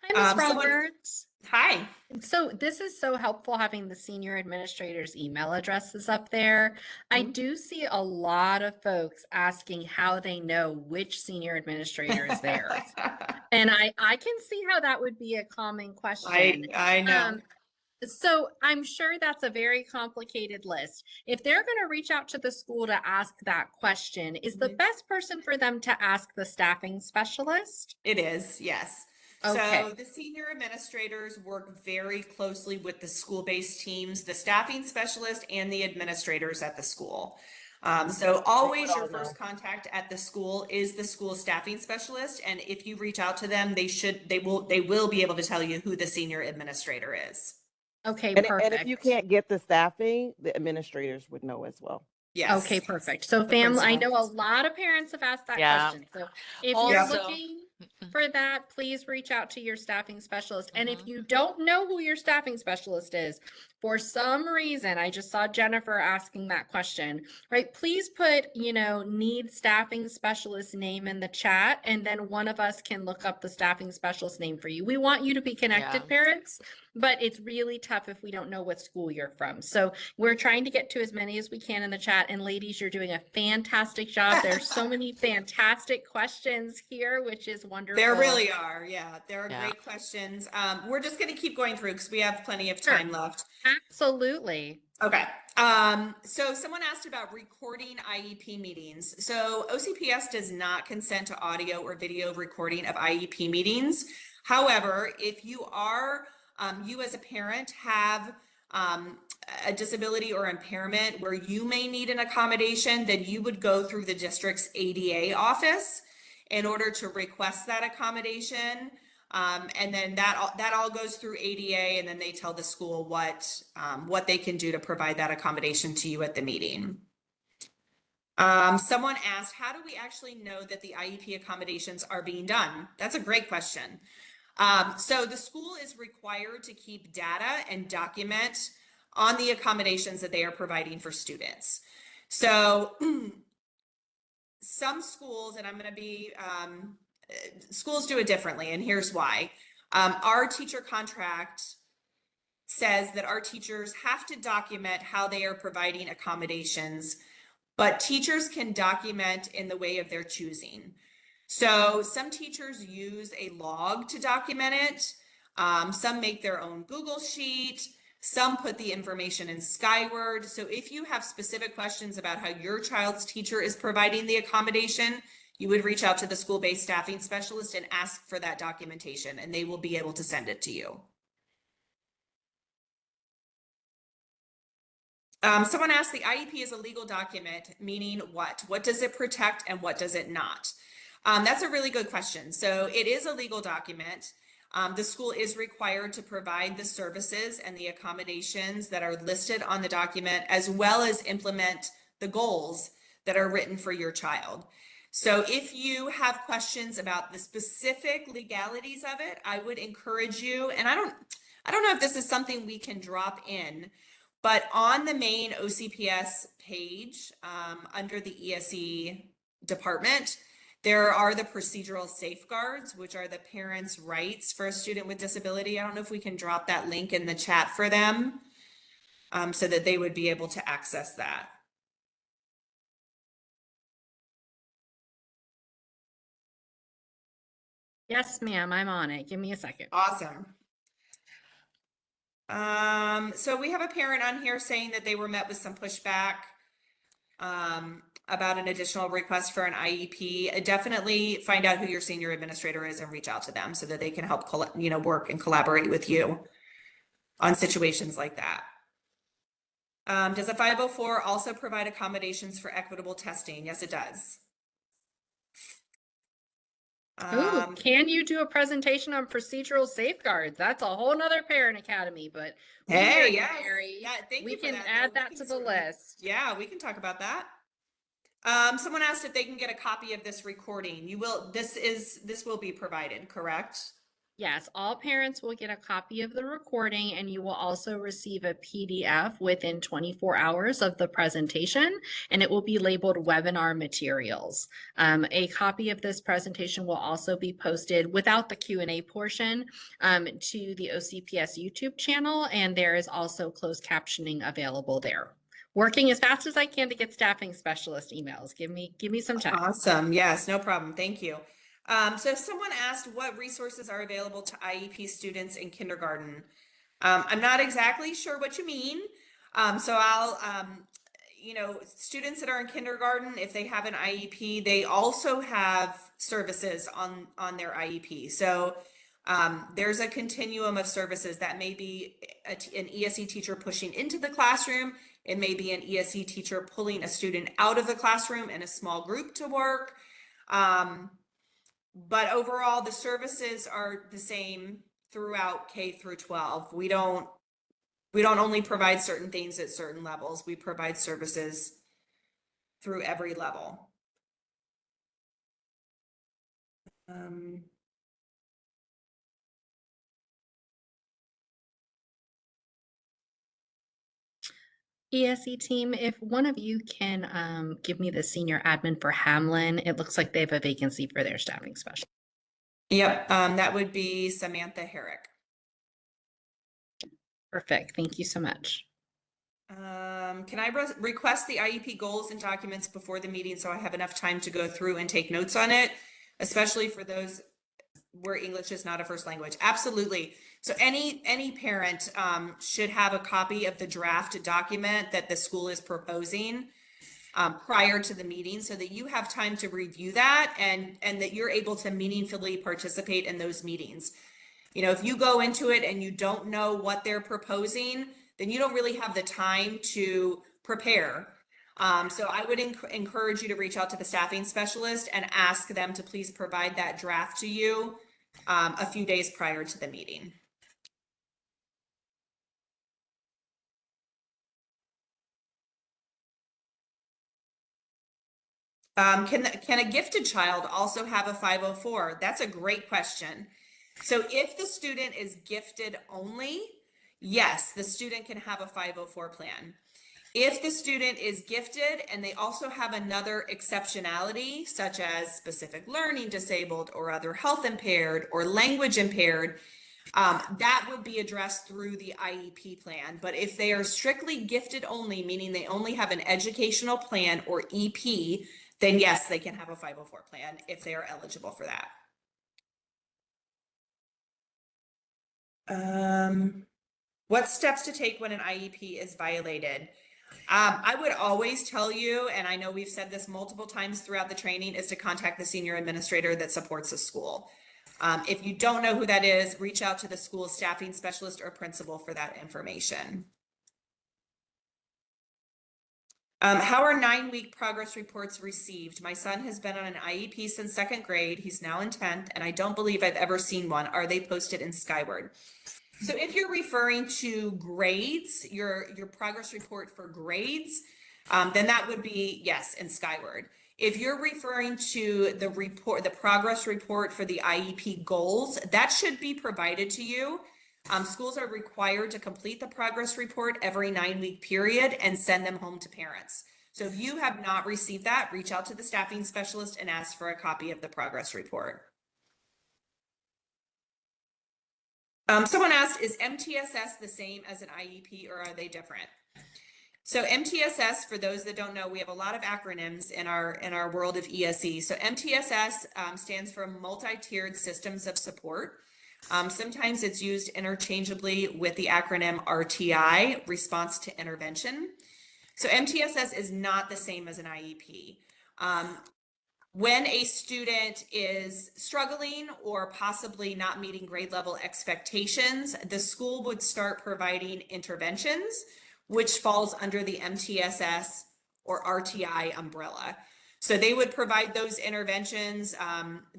A: Hi, Ms. Roberts.
B: Hi.
A: So this is so helpful having the senior administrator's email addresses up there. I do see a lot of folks asking how they know which senior administrator is theirs. And I can see how that would be a common question.
B: I know.
A: So I'm sure that's a very complicated list. If they're going to reach out to the school to ask that question, is the best person for them to ask the staffing specialist?
B: It is, yes.
A: Okay.
B: So the senior administrators work very closely with the school-based teams, the staffing specialist, and the administrators at the school. So always your first contact at the school is the school staffing specialist, and if you reach out to them, they will be able to tell you who the senior administrator is.
A: Okay,
D: And
A: perfect.
D: if you can't get the staffing, the administrators would know as well.
B: Yes.
A: Okay, perfect. So
B: The
A: family, I
B: principal.
A: know a lot of parents have asked that
C: Yeah.
A: question. So if you're
C: Also-
A: looking for that, please reach out to your staffing specialist. And if you don't know who your staffing specialist is, for some reason, I just saw Jennifer asking that question, right? Please put, need staffing specialist name in the chat, and then one of us can look up the staffing specialist name for you. We want you to be connected,
C: Yeah.
A: parents, but it's really tough if we don't know what school you're from. So we're trying to get to as many as we can in the chat. And ladies, you're doing a fantastic job. There's so many fantastic questions here, which is wonderful.
B: There really are. Yeah, there are
C: Yeah.
B: great questions. We're just going to keep going through because we have plenty of
A: Sure.
B: time left.
A: Absolutely.
B: Okay. So someone asked about recording IEP meetings. So OCPS does not consent to audio or video recording of IEP meetings. However, if you are, you as a parent have a disability or impairment where you may need an accommodation, then you would go through the district's ADA office in order to request that accommodation. And then that all goes through ADA, and then they tell the school what they can do to provide that accommodation to you at the meeting. Someone asked, how do we actually know that the IEP accommodations are being done? That's a great question. So the school is required to keep data and document on the accommodations that they are providing for students. So some schools, and I'm going to be, schools do it differently, and here's why. Our teacher contract says that our teachers have to document how they are providing accommodations, but teachers can document in the way of their choosing. So some teachers use a log to document it. Some make their own Google sheet. Some put the information in Skyward. So if you have specific questions about how your child's teacher is providing the accommodation, you would reach out to the school-based staffing specialist and ask for that documentation, and they will be able to send it to you. Someone asked, the IEP is a legal document, meaning what? What does it protect and what does it not? That's a really good question. So it is a legal document. The school is required to provide the services and the accommodations that are listed on the document, as well as implement the goals that are written for your child. So if you have questions about the specific legalities of it, I would encourage you, and I don't know if this is something we can drop in, but on the main OCPS page, under the ESE department. There are the procedural safeguards, which are the parents' rights for a student with disability. I don't know if we can drop that link in the chat for them, so that they would be able to access that.
A: Yes, ma'am, I'm on it. Give me a second.
B: Awesome. So we have a parent on here saying that they were met with some pushback about an additional request for an IEP. Definitely find out who your senior administrator is and reach out to them so that they can help, work and collaborate with you on situations like that. Does a 504 also provide accommodations for equitable testing? Yes, it does.
A: Ooh, can you do a presentation on procedural safeguards? That's a whole nother parent academy, but we hear
B: Hey,
A: you,
B: yes.
A: Mary.
B: Yeah, thank
A: We
B: you for
A: can
B: that,
A: add
B: though. We
A: that
B: can
A: to the
B: certainly-
A: list.
B: Yeah, we can talk about that. Someone asked if they can get a copy of this recording. This will be provided, correct?
A: Yes, all parents will get a copy of the recording, and you will also receive a PDF within 24 hours of the presentation, and it will be labeled webinar materials. A copy of this presentation will also be posted without the Q&A portion to the OCPS YouTube channel, and there is also closed captioning available there. Working as fast as I can to get staffing specialist emails. Give me some time.
B: Awesome. Yes, no problem. Thank you. So someone asked what resources are available to IEP students in kindergarten. I'm not exactly sure what you mean. So I'll, students that are in kindergarten, if they have an IEP, they also have services on their IEP. So there's a continuum of services that may be an ESE teacher pushing into the classroom. It may be an ESE teacher pulling a student out of the classroom in a small group to work. But overall, the services are the same throughout K through 12. We don't only provide certain things at certain levels. We provide services through every level.
A: ESE team, if one of you can give me the senior admin for Hamlin, it looks like they have a vacancy for their staffing specialist.
B: Yep, that would be Samantha Herrick.
A: Perfect. Thank you so much.
B: Can I request the IEP goals and documents before the meeting so I have enough time to go through and take notes on it, especially for those where English is not a first language? Absolutely. So any parent should have a copy of the draft document that the school is proposing prior to the meeting so that you have time to review that and that you're able to meaningfully participate in those meetings. If you go into it and you don't know what they're proposing, then you don't really have the time to prepare. So I would encourage you to reach out to the staffing specialist and ask them to please provide that draft to you a few days prior to the meeting. Can a gifted child also have a 504? That's a great question. So if the student is gifted only, yes, the student can have a 504 plan. If the student is gifted and they also have another exceptionality, such as specific learning disabled or other health impaired or language impaired, that would be addressed through the IEP plan. But if they are strictly gifted only, meaning they only have an educational plan or EP, then yes, they can have a 504 plan if they are eligible for that. What steps to take when an IEP is violated? I would always tell you, and I know we've said this multiple times throughout the training, is to contact the senior administrator that supports the school. If you don't know who that is, reach out to the school staffing specialist or principal for that information. How are 9-week progress reports received? My son has been on an IEP since 2nd grade. He's now in 10th, and I don't believe I've ever seen one. Are they posted in Skyward? So if you're referring to grades, your progress report for grades, then that would be, yes, in Skyward. If you're referring to the progress report for the IEP goals, that should be provided to you. Schools are required to complete the progress report every 9-week period and send them home to parents. So if you have not received that, reach out to the staffing specialist and ask for a copy of the progress report. Someone asked, is MTSS the same as an IEP or are they different? So MTSS, for those that don't know, we have a lot of acronyms in our world of ESE. So MTSS stands for multi-tiered systems of support. Sometimes it's used interchangeably with the acronym RTI, response to intervention. So MTSS is not the same as an IEP. When a student is struggling or possibly not meeting grade level expectations, the school would start providing interventions, which falls under the MTSS or RTI umbrella. So they would provide those interventions.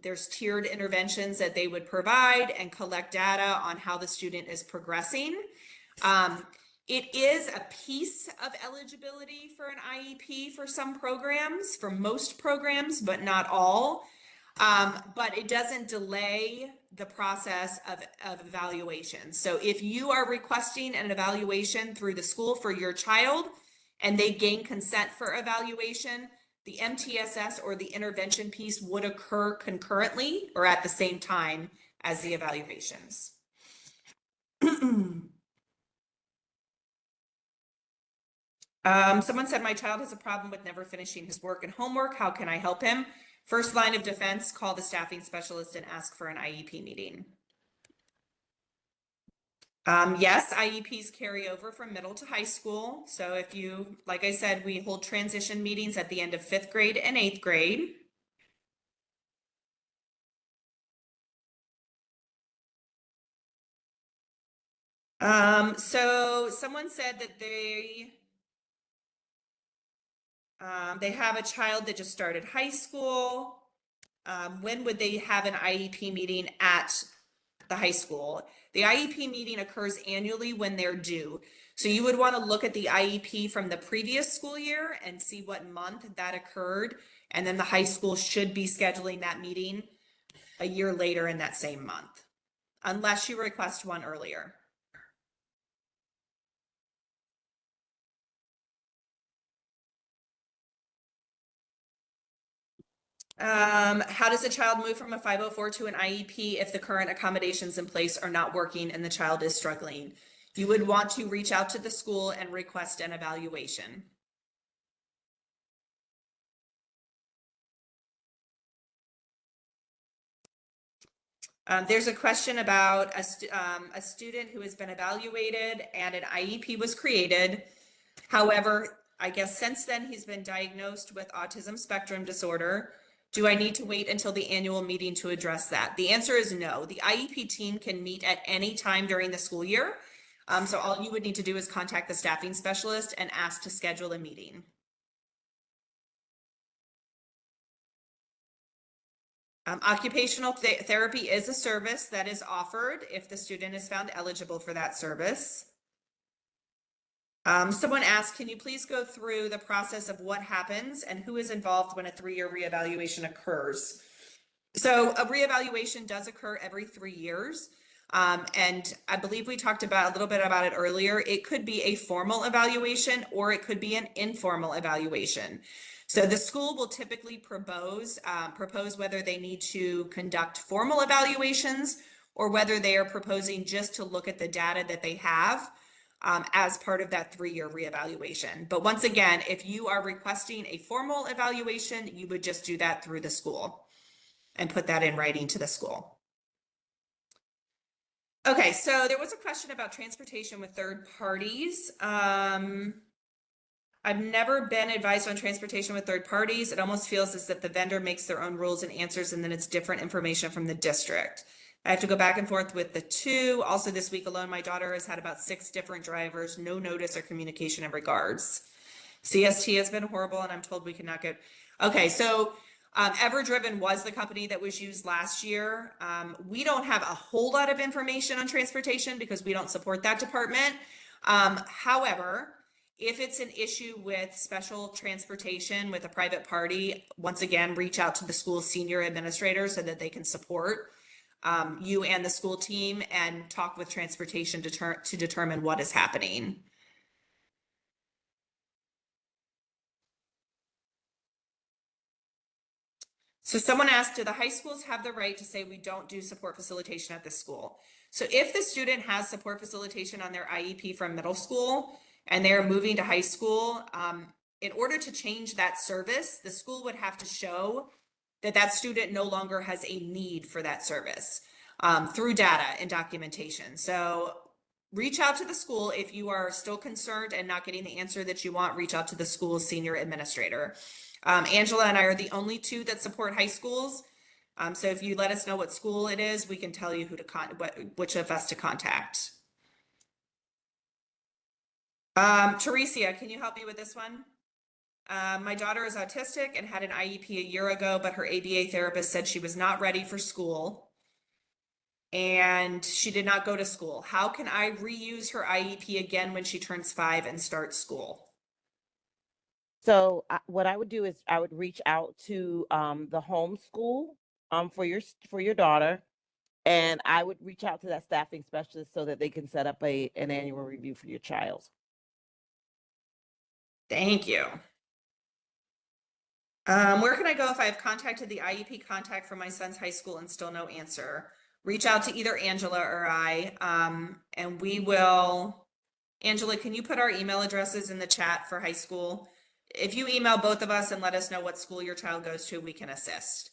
B: There's tiered interventions that they would provide and collect data on how the student is progressing. It is a piece of eligibility for an IEP for some programs, for most programs, but not all. But it doesn't delay the process of evaluation. So if you are requesting an evaluation through the school for your child and they gain consent for evaluation, the MTSS or the intervention piece would occur concurrently or at the same time as the evaluations. Someone said, my child has a problem with never finishing his work and homework. How can I help him? First line of defense, call the staffing specialist and ask for an IEP meeting. Yes, IEPs carry over from middle to high school. So if you, like I said, we hold transition meetings at the end of 5th grade and 8th grade. So someone said that they have a child that just started high school. When would they have an IEP meeting at the high school? The IEP meeting occurs annually when they're due. So you would want to look at the IEP from the previous school year and see what month that occurred. And then the high school should be scheduling that meeting a year later in that same month, unless you request one earlier. How does a child move from a 504 to an IEP if the current accommodations in place are not working and the child is struggling? You would want to reach out to the school and request an evaluation. There's a question about a student who has been evaluated and an IEP was created. However, I guess since then he's been diagnosed with autism spectrum disorder. Do I need to wait until the annual meeting to address that? The answer is no. The IEP team can meet at any time during the school year. So all you would need to do is contact the staffing specialist and ask to schedule a meeting. Occupational therapy is a service that is offered if the student is found eligible for that service. Someone asked, can you please go through the process of what happens and who is involved when a 3-year reevaluation occurs? So a reevaluation does occur every 3 years. And I believe we talked about a little bit about it earlier. It could be a formal evaluation or it could be an informal evaluation. So the school will typically propose whether they need to conduct formal evaluations or whether they are proposing just to look at the data that they have as part of that 3-year reevaluation. But once again, if you are requesting a formal evaluation, you would just do that through the school and put that in writing to the school. Okay, so there was a question about transportation with third parties. I've never been advised on transportation with third parties. It almost feels as if the vendor makes their own rules and answers and then it's different information from the district. I have to go back and forth with the two. Also this week alone, my daughter has had about 6 different drivers, no notice or communication in regards. CST has been horrible and I'm told we cannot get, okay, so Everdriven was the company that was used last year. We don't have a whole lot of information on transportation because we don't support that department. However, if it's an issue with special transportation with a private party, once again, reach out to the school's senior administrator so that they can support you and the school team and talk with transportation to determine what is happening. So someone asked, do the high schools have the right to say we don't do support facilitation at this school? So if the student has support facilitation on their IEP from middle school and they're moving to high school, in order to change that service, the school would have to show that that student no longer has a need for that service through data and documentation. So reach out to the school if you are still concerned and not getting the answer that you want. Reach out to the school's senior administrator. Angela and I are the only two that support high schools. So if you let us know what school it is, we can tell you who to which of us to contact. Teresia, can you help me with this one? My daughter is autistic and had an IEP a year ago, but her ABA therapist said she was not ready for school and she did not go to school. How can I reuse her IEP again when she turns 5 and starts school?
D: So what I would do is I would reach out to the home school for your daughter, and I would reach out to that staffing specialist so that they can set up an annual review for your child.
B: Thank you. Where can I go if I have contacted the IEP contact from my son's high school and still no answer? Reach out to either Angela or I, and we will. Angela, can you put our email addresses in the chat for high school? If you email both of us and let us know what school your child goes to, we can assist.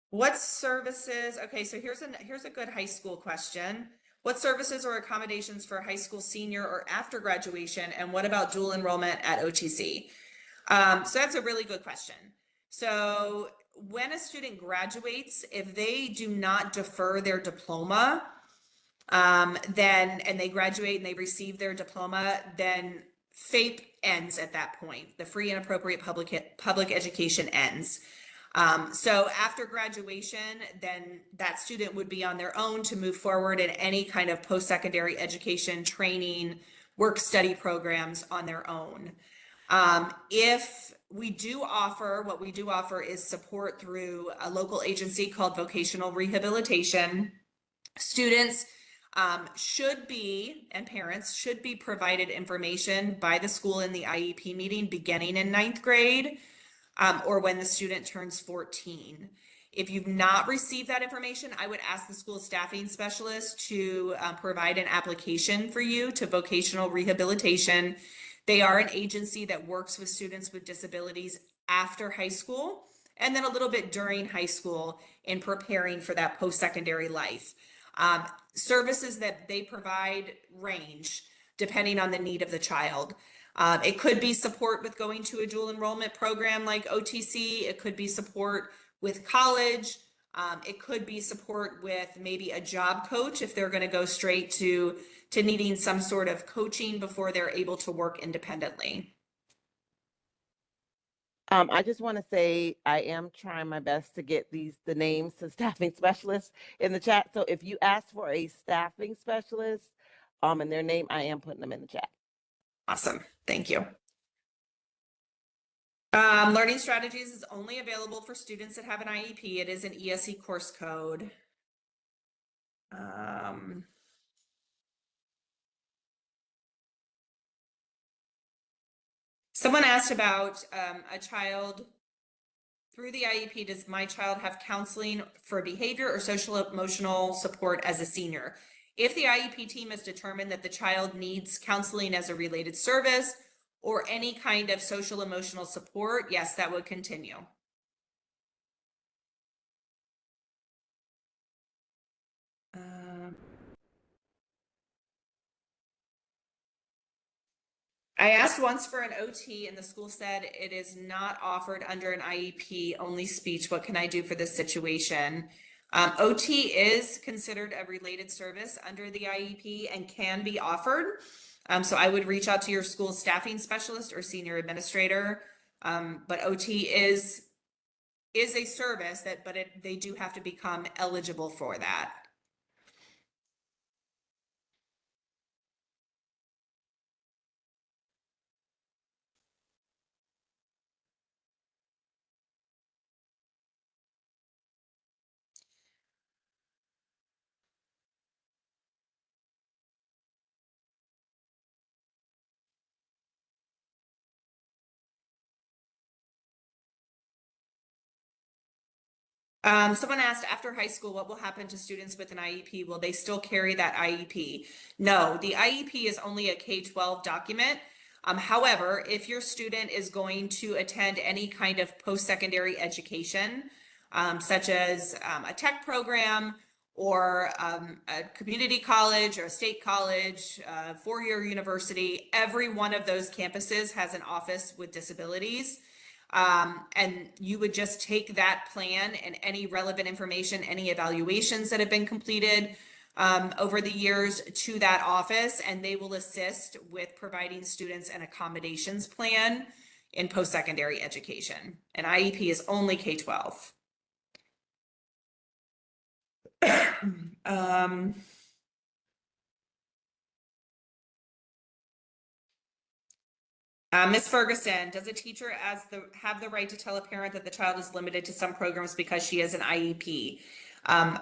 B: What services? Okay, so here's a good high school question. What services or accommodations for high school senior or after graduation? And what about dual enrollment at OTC? So that's a really good question. So when a student graduates, if they do not defer their diploma, then and they graduate and they receive their diploma, then FAPE ends at that point. The free and appropriate public education ends. So after graduation, then that student would be on their own to move forward in any kind of post-secondary education, training, work study programs on their own. If we do offer, what we do offer is support through a local agency called Vocational Rehabilitation. Students should be, and parents should be provided information by the school in the IEP meeting beginning in 9th grade or when the student turns 14. If you've not received that information, I would ask the school staffing specialist to provide an application for you to vocational rehabilitation. They are an agency that works with students with disabilities after high school and then a little bit during high school in preparing for that post-secondary life. Services that they provide range depending on the need of the child. It could be support with going to a dual enrollment program like OTC. It could be support with college. It could be support with maybe a job coach if they're going to go straight to needing some sort of coaching before they're able to work independently.
D: I just want to say I am trying my best to get the names to staffing specialists in the chat. So if you ask for a staffing specialist and their name, I am putting them in the chat.
B: Awesome. Thank you. Learning strategies is only available for students that have an IEP. It is an ESE course code. Someone asked about a child through the IEP. Does my child have counseling for behavior or social emotional support as a senior? If the IEP team has determined that the child needs counseling as a related service or any kind of social emotional support, yes, that would continue. I asked once for an OT and the school said it is not offered under an IEP, only speech. What can I do for this situation? OT is considered a related service under the IEP and can be offered. So I would reach out to your school staffing specialist or senior administrator. But OT is a service that, but they do have to become eligible for that. Someone asked, after high school, what will happen to students with an IEP? Will they still carry that IEP? No, the IEP is only a K-12 document. However, if your student is going to attend any kind of post-secondary education, such as a tech program or a community college or a state college, four-year university, every one of those campuses has an office with disabilities. And you would just take that plan and any relevant information, any evaluations that have been completed over the years to that office, and they will assist with providing students an accommodations plan in post-secondary education. And IEP is only K-12. Ms. Ferguson, does a teacher have the right to tell a parent that the child is limited to some programs because she has an IEP? I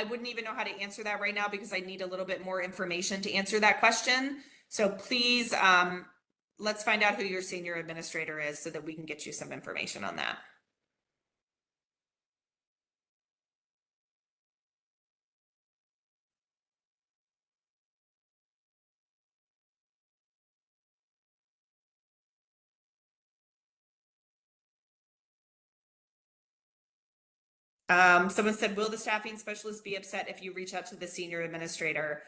B: wouldn't even know how to answer that right now because I need a little bit more information to answer that question. So please, let's find out who your senior administrator is so that we can get you some information on that. Someone said, will the staffing specialist be upset if you reach out to the senior administrator?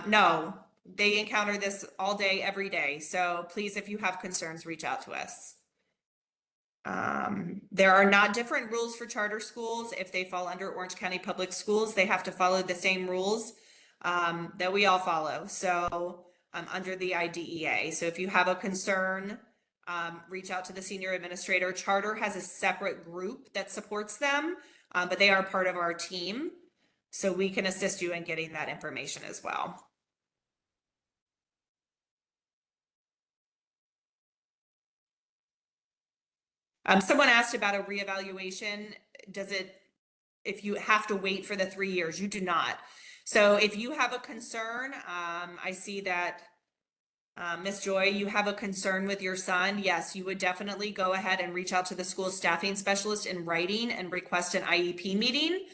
B: No, they encounter this all day, every day. So please, if you have concerns, reach out to us. There are not different rules for charter schools. If they fall under Orange County Public Schools, they have to follow the same rules that we all follow. So under the IDEA. So if you have a concern, reach out to the senior administrator. Charter has a separate group that supports them, but they are part of our team. So we can assist you in getting that information as well. Someone asked about a reevaluation. If you have to wait for the 3 years, you do not. So if you have a concern, I see that Ms. Joy, you have a concern with your son. Yes, you would definitely go ahead and reach out to the school staffing specialist in writing and request an IEP meeting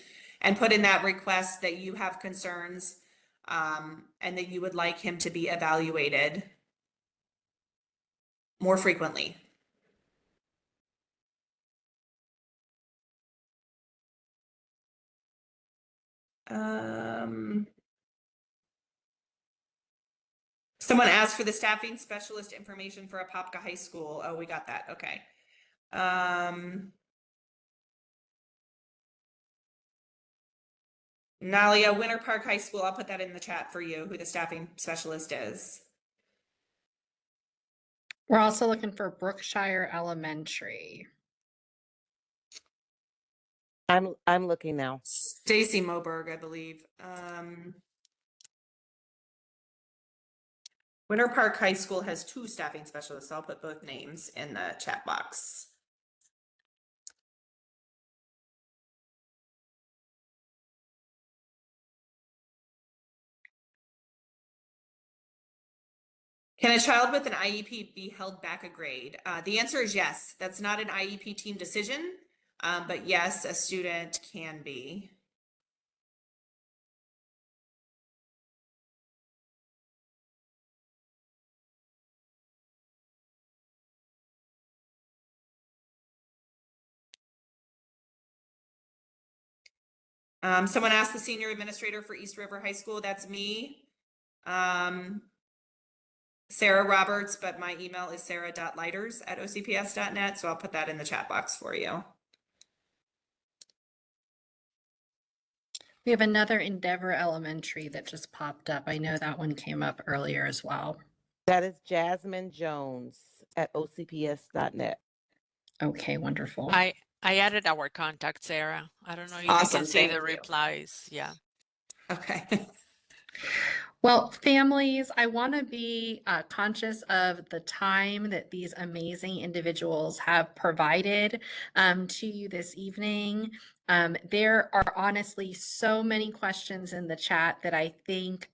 B: and put in that request that you have concerns and that you would like him to be evaluated more frequently. Someone asked for the staffing specialist information for Apopka High School. Oh, we got that. Okay. Nalia, Winter Park High School. I'll put that in the chat for you, who the staffing specialist is.
A: We're also looking for Brookshire Elementary.
D: I'm looking now.
B: Stacy Moberg, I believe. Winter Park High School has 2 staffing specialists. I'll put both names in the chat box. Can a child with an IEP be held back a grade? The answer is yes. That's not an IEP team decision, but yes, a student can be. Someone asked the senior administrator for East River High School. That's me. Sarah Roberts, but my email is sarah.lighters@ocps.net. So I'll put that in the chat box for you.
A: We have another Endeavor Elementary that just popped up. I know that one came up earlier as well.
D: That is Jasmine Jones at ocps.net.
A: Okay, wonderful.
C: I added our contact, Sarah. I don't know if
B: Awesome,
C: you can see
B: thank
C: the
B: you.
C: replies. Yeah.
B: Okay.
A: Well, families, I want to be conscious of the time that these amazing individuals have provided to you this evening. There are honestly so many questions in the chat that I think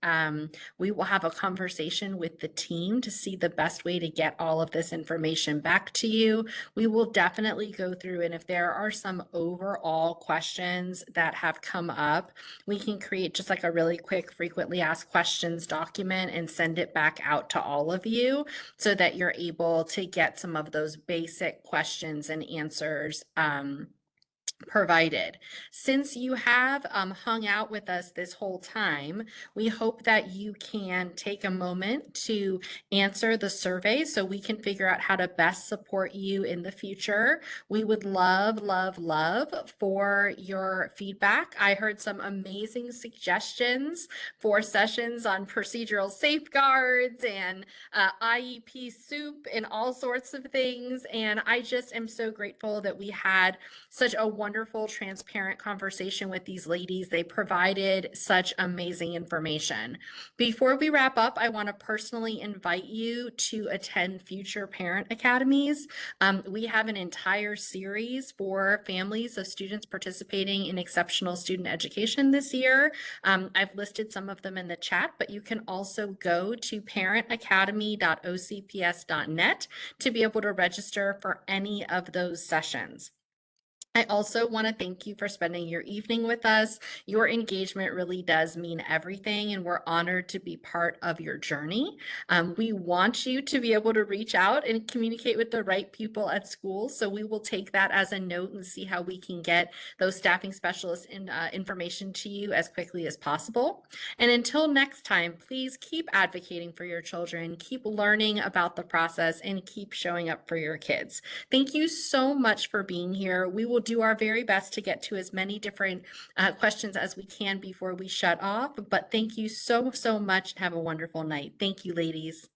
A: we will have a conversation with the team to see the best way to get all of this information back to you. We will definitely go through, and if there are some overall questions that have come up, we can create just like a really quick frequently asked questions document and send it back out to all of you so that you're able to get some of those basic questions and answers provided. Since you have hung out with us this whole time, we hope that you can take a moment to answer the survey so we can figure out how to best support you in the future. We would love, love, love for your feedback. I heard some amazing suggestions for sessions on procedural safeguards and IEP soup and all sorts of things. And I just am so grateful that we had such a wonderful, transparent conversation with these ladies. They provided such amazing information. Before we wrap up, I want to personally invite you to attend future parent academies. We have an entire series for families of students participating in exceptional student education this year. I've listed some of them in the chat, but you can also go to parentacademy.ocps.net to be able to register for any of those sessions. I also want to thank you for spending your evening with us. Your engagement really does mean everything, and we're honored to be part of your journey. We want you to be able to reach out and communicate with the right people at school, so we will take that as a note and see how we can get those staffing specialists information to you as quickly as possible. And until next time, please keep advocating for your children, keep learning about the process, and keep showing up for your kids. Thank you so much for being here. We will do our very best to get to as many different questions as we can before we shut off. But thank you so, so much and have a wonderful night. Thank you, ladies.